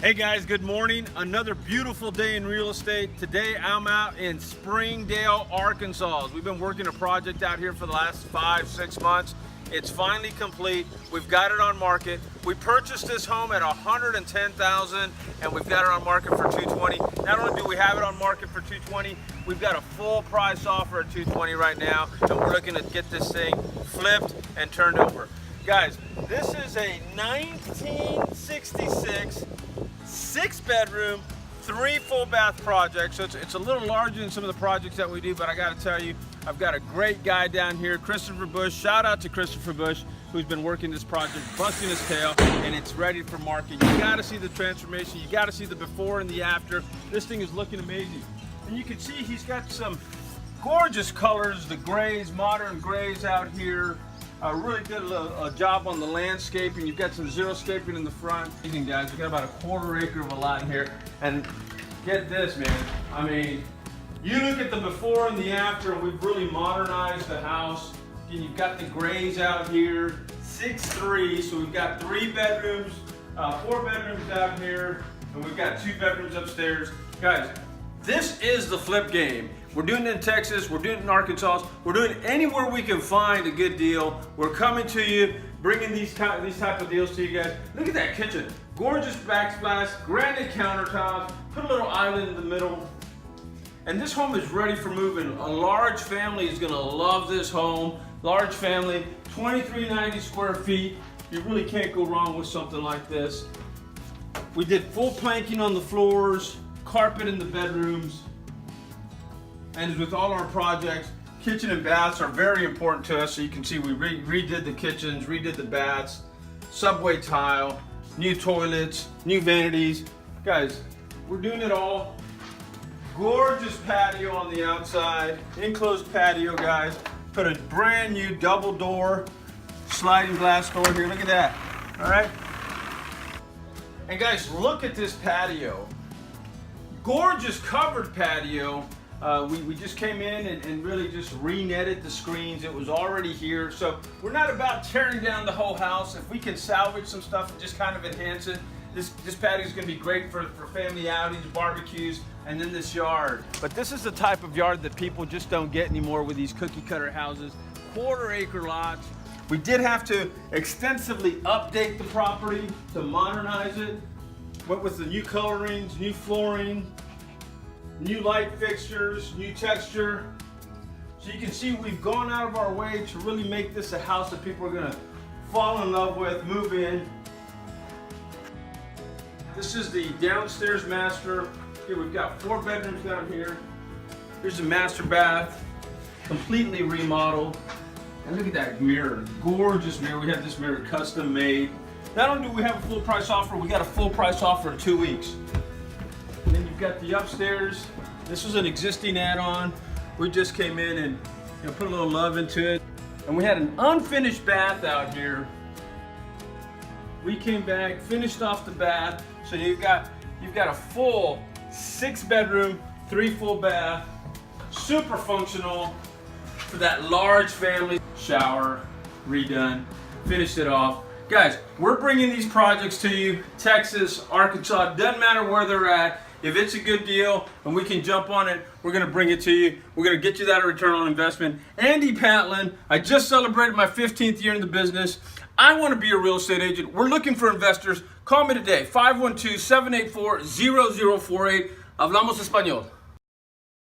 Hey guys, good morning. Another beautiful day in real estate. Today I'm out in Springdale, Arkansas. We've been working a project out here for the last 5-6 months. It's finally complete. We've got it on market. We purchased this home at $110,000 and we've got it on market for $220,000. Not only do we have it on market for $220,000, we've got a full price offer at $220,000 right now, and we're looking to get this thing flipped and turned over. Guys, this is a 1966 6-bedroom, 3 full bath project. So it's a little larger than some of the projects that we do, but I gotta tell you, I've got a great guy down here, Christopher Bush. Shout out to Christopher Bush, who's been working this project, busting his tail, and it's ready for market. You gotta see the transformation. You gotta see the before and the after. This thing is looking amazing. And you can see he's got some gorgeous colors, the grays, modern grays out here. Really did a job on the landscaping. You've got some xeriscaping in the front. Amazing, guys. We've got about a 1/4 acre of a lot here. And get this, man. I mean, you look at the before and the after, and we've really modernized the house. And you've got the grays out here, 6'3", so we've got 3 bedrooms, 4 bedrooms down here, and we've got 2 bedrooms upstairs. Guys, this is the flip game. We're doing it in Texas, we're doing it in Arkansas, we're doing it anywhere we can find a good deal. We're coming to you, bringing these type of deals to you guys. Look at that kitchen. Gorgeous backsplash, granite countertops, put a little island in the middle. And this home is ready for moving. A large family is gonna love this home. Large family, 2390 square feet. You really can't go wrong with something like this. We did full planking on the floors, carpet in the bedrooms. And with all our projects, kitchen and baths are very important to us. So you can see we redid the kitchens, redid the baths, subway tile, new toilets, new vanities. Guys, we're doing it all. Gorgeous patio on the outside, enclosed patio, guys. Put a brand new double door, sliding glass door here. Look at that, all right? And guys, look at this patio. Gorgeous covered patio. We just came in and really just re-netted the screens. It was already here. So we're not about tearing down the whole house. If we can salvage some stuff and just kind of enhance it, this patio is going to be great for family outings, barbecues, and then this yard. But this is the type of yard that people just don't get anymore with these cookie cutter houses. 1/4 acre lots. We did have to extensively update the property to modernize it. Went with the new colorings, new flooring, new light fixtures, new texture. So you can see we've gone out of our way to really make this a house that people are gonna fall in love with, move in. This is the downstairs master. Here we've got 4 bedrooms down here. Here's the master bath, completely remodeled. And look at that mirror, gorgeous mirror. We had this mirror custom made. Not only do we have a full price offer, we got a full price offer in 2 weeks. And then you've got the upstairs. This was an existing add-on. We just came in and put a little love into it. And we had an unfinished bath out here. We came back, finished off the bath. So you've got a full 6-bedroom, 3 full bath, super functional for that large family. Shower, redone, finished it off. Guys, we're bringing these projects to you, Texas, Arkansas, doesn't matter where they're at. If it's a good deal and we can jump on it, we're gonna bring it to you. We're gonna get you that return on investment. Andy Patlan, I just celebrated my 15th year in the business. I wanna be a real estate agent. We're looking for investors. Call me today, 512-784-0048. Hablamos español.